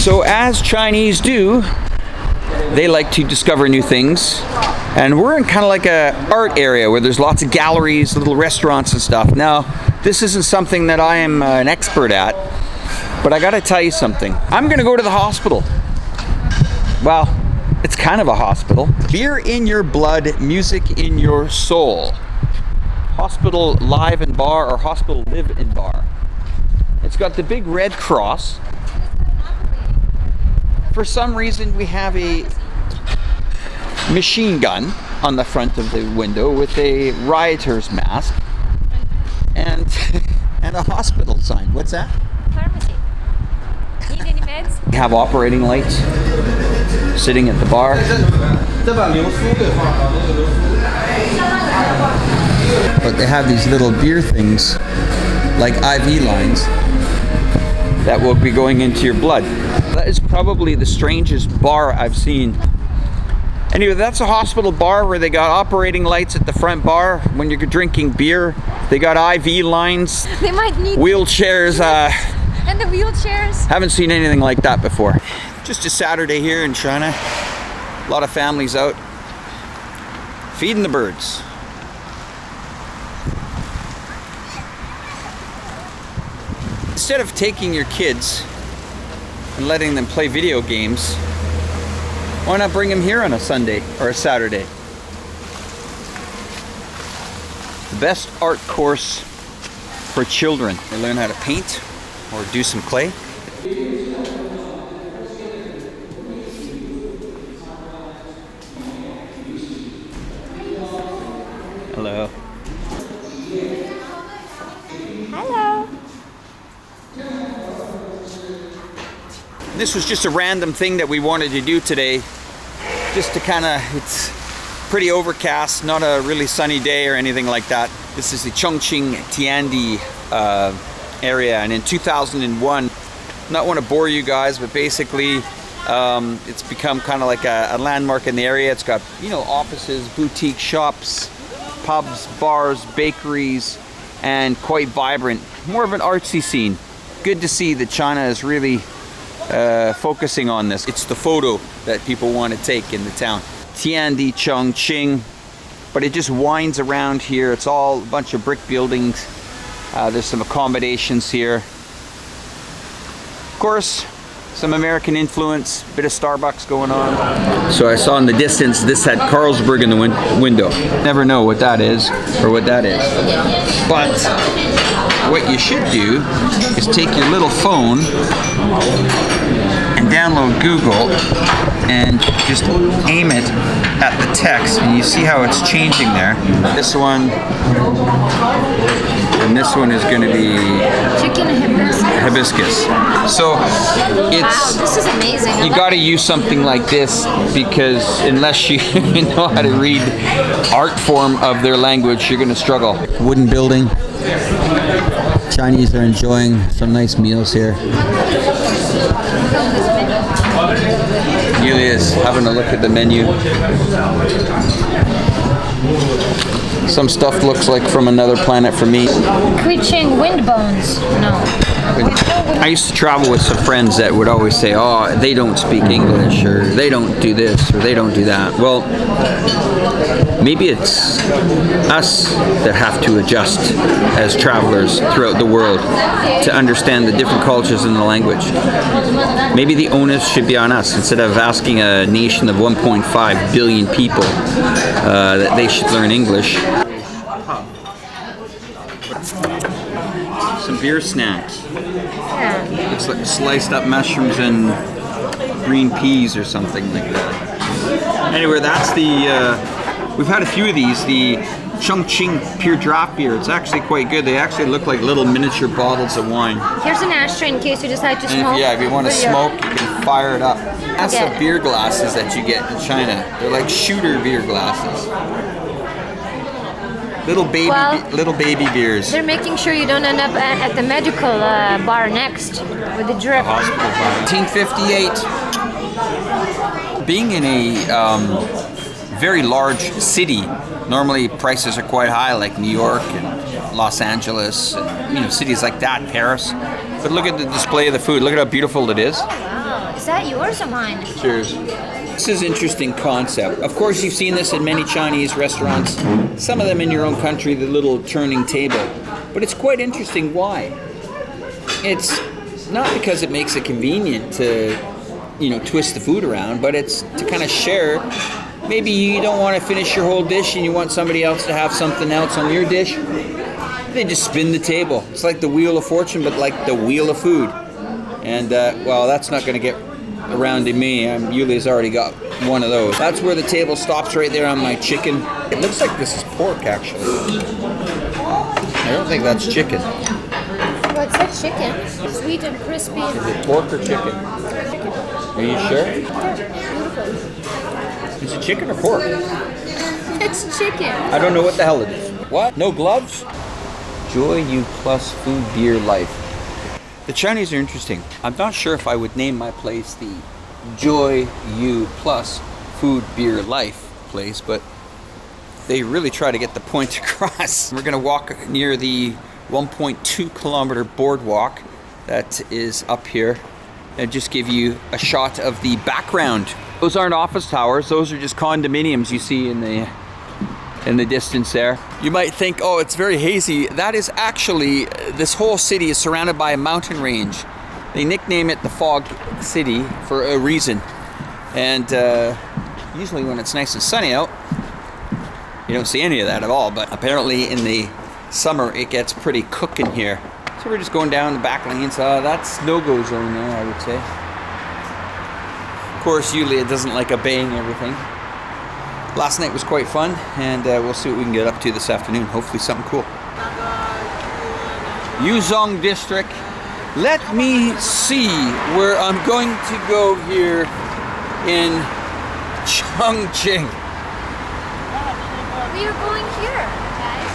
So as Chinese do, they like to discover new things. And we're in kind of like a art area where there's lots of galleries, little restaurants and stuff. Now, this isn't something that I am an expert at, but I gotta tell you something. I'm gonna go to the hospital. Well, it's kind of a hospital. Beer in your blood, music in your soul. Hospital Live and Bar, or Hospital Live and Bar. It's got the big red cross. For some reason, we have a machine gun on the front of the window with a rioter's mask and and a hospital sign. What's that? Pharmacy. Need any meds? We have operating lights sitting at the bar. But they have these little beer things like IV lines that will be going into your blood. That is probably the strangest bar I've seen. Anyway, that's a hospital bar where they got operating lights at the front bar when you're drinking beer. They got IV lines. They might need wheelchairs. And the wheelchairs. Haven't seen anything like that before. Just a Saturday here in China. A lot of families out feeding the birds. Instead of taking your kids and letting them play video games, why not bring them here on a Sunday or a Saturday? The best art course for children. They learn how to paint or do some clay. Hello. Hello. This was just a random thing that we wanted to do today, just to kind of, it's pretty overcast, not a really sunny day or anything like that. This is the Chongqing China area, and in 2001, not want to bore you guys, but basically it's become kind of like a landmark in the area. It's got, you know, offices, boutique shops, pubs, bars, bakeries, and quite vibrant, more of an artsy scene. Good to see that China is really focusing on this. It's the photo that people want to take in the town. Tiandi Chongqing, but it just winds around here. It's all a bunch of brick buildings. There's some accommodations here. Of course, some American influence, bit of Starbucks going on. So I saw in the distance, this had Carlsberg in the window. Never know what that is or what that is. But what you should do is take your little phone and download Google and just aim it at the text, and you see how it's changing there. This one and this one is going to be Chicken hibiscus. So it's, wow, this is amazing. You got to use something like this, because unless you know how to read art form of their language, you're going to struggle. Wooden building. Chinese are enjoying some nice meals here. Julia is having a look at the menu. Some stuff looks like from another planet for me. Twitching wind bones. No. I used to travel with some friends that would always say, oh, they don't speak English, or they don't do this, or they don't do that. Well, maybe it's us that have to adjust as travelers throughout the world to understand the different cultures and the language. Maybe the onus should be on us, instead of asking a nation of 1.5 billion people that they should learn English. Some beer snacks. Yeah. Looks like sliced up mushrooms and green peas or something like that. Anyway, that's the, we've had a few of these, the Chongqing pure draft beer. It's actually quite good. They actually look like little miniature bottles of wine. Here's an ashtray in case you decide to smoke. If you want to smoke, you can fire it up. That's the beer glasses that you get in China. They're like shooter beer glasses. Little baby beers. They're making sure you don't end up at the medical bar next with the drip. 1958. Being in a very large city, normally prices are quite high, like New York and Los Angeles, and, cities like that, Paris. But look at the display of the food. Look at how beautiful it is. Wow. Is that yours or mine? Cheers. This is an interesting concept. Of course, you've seen this in many Chinese restaurants, some of them in your own country, the little turning table. But it's quite interesting. Why? It's not because it makes it convenient to, twist the food around, but it's to kind of share. Maybe you don't want to finish your whole dish and you want somebody else to have something else on your dish. They just spin the table. It's like the Wheel of Fortune, but like the Wheel of Food. And, well, that's not going to get around to me. Yulia's already got one of those. That's where the table stops, right there on my chicken. It looks like this is pork, actually. I don't think that's chicken. What's that chicken? Sweet and crispy. Is it pork or chicken? Are you sure? Yeah, beautiful. Is it chicken or pork? It's chicken. I don't know what the hell it is. What? No gloves? Joy U plus food, beer, life. The Chinese are interesting. I'm not sure if I would name my place the Joy U plus food, beer, life place, but they really try to get the point across. We're gonna walk near the 1.2 kilometer boardwalk that is up here and just give you a shot of the background. Those aren't office towers, those are just condominiums you see in the distance there. You might think, oh, it's very hazy. That is actually, this whole city is surrounded by a mountain range. They nickname it the Fog City for a reason. And usually when it's nice and sunny out, you don't see any of that at all, but apparently in the summer it gets pretty cooking here. So we're just going down the back lanes. That's no-go zone there, I would say. Of course, Yulia doesn't like obeying everything. Last night was quite fun, and we'll see what we can get up to this afternoon. Hopefully something cool. Yuzhong District. Let me see where I'm going to go here in Chongqing. We are going here, guys.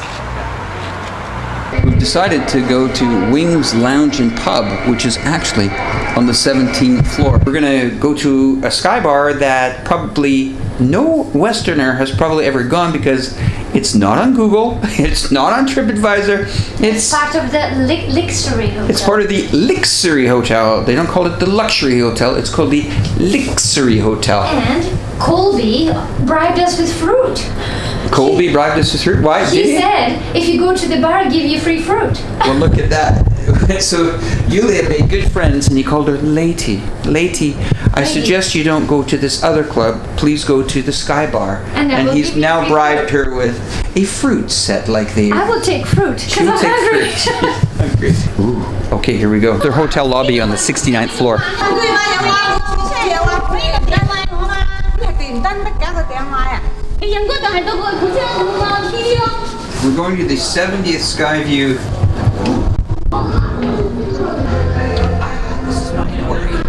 We've decided to go to Wings Lounge and Pub, which is actually on the 17th floor. We're gonna go to a Skybar that probably no Westerner has probably ever gone because it's not on Google, it's not on TripAdvisor, it's Part of the luxury hotel. It's part of the Luxury Hotel. They don't call it the Luxury Hotel, it's called the Luxury Hotel. And Colby bribed us with fruit. Colby bribed us with fruit? Why? He said, if you go to the bar, give you free fruit. Well, look at that. So Yulia made good friends and he called her Lady. Lady, I suggest you don't go to this other club. Please go to the Skybar. And he's now bribed her with a fruit set like they... I will take fruit, because I'm hungry. Ooh, okay, here we go. Their hotel lobby on the 69th floor. We're going to the 70th Skyview. This is not working.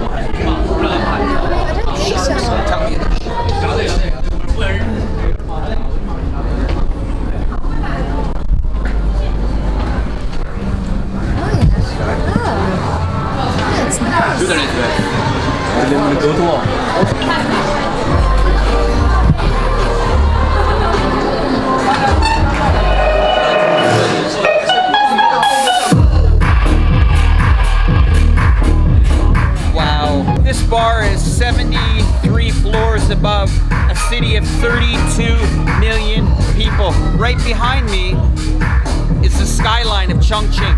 Tell me this. This bar is 73 floors above a city of 32 million people. Right behind me is the skyline of Chongqing.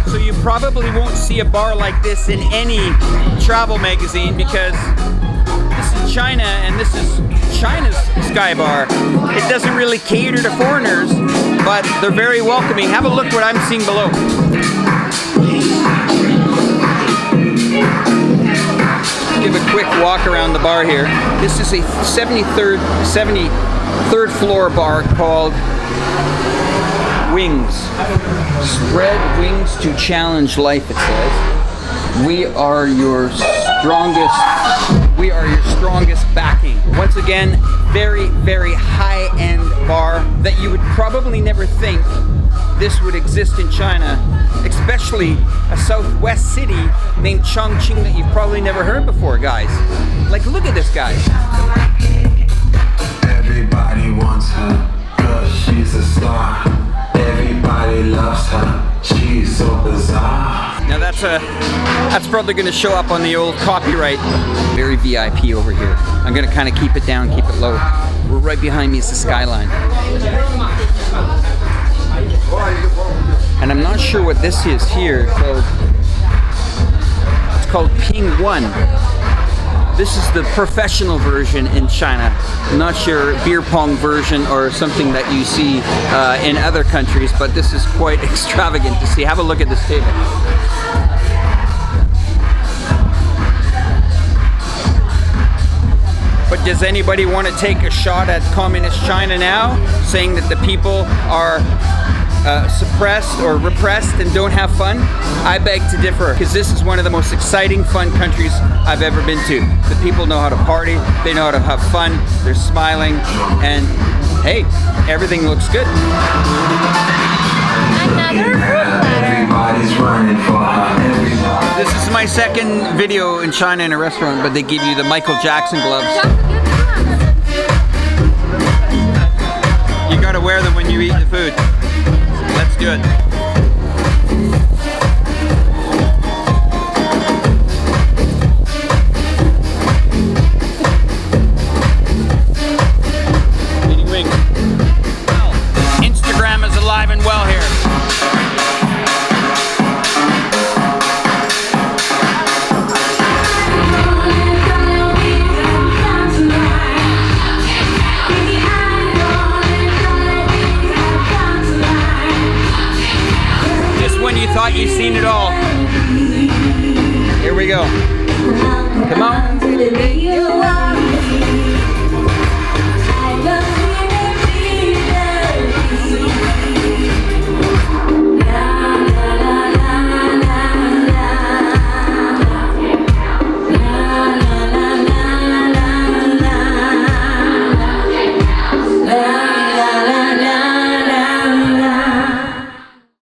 So you probably won't see a bar like this in any travel magazine because this is China and this is China's Skybar. It doesn't really cater to foreigners, but they're very welcoming. Have a look what I'm seeing below. Give a quick walk around the bar here. This is a 73rd floor bar called Wings. Spread wings to challenge life, it says. We are your strongest backing. Once again, very, very high-end bar that you would probably never think this would exist in China, especially a southwest city named Chongqing that you've probably never heard before, guys. Like, look at this guy. Everybody wants her, 'cause she's a star. Everybody loves her, she's so bizarre. Now that's probably going to show up on the old copyright. Very VIP over here. I'm going to kind of keep it down, keep it low. We're right behind me is the skyline. And I'm not sure what this is here. It's called Ping 1. This is the professional version in China. I'm not sure beer pong version or something that you see in other countries, but this is quite extravagant to see. Have a look at this table. But does anybody want to take a shot at communist China now, saying that the people are suppressed or repressed and don't have fun? I beg to differ, because this is one of the most exciting, fun countries I've ever been to. The people know how to party, they know how to have fun, they're smiling, and hey, everything looks good. Another fruit Everybody's running for her. This is my second video in China in a restaurant, but they give you the Michael Jackson gloves. You gotta wear them when you eat the food. Let's do it. Mini wing. Instagram is alive and well here. You thought you'd seen it all. Here we go. Come on.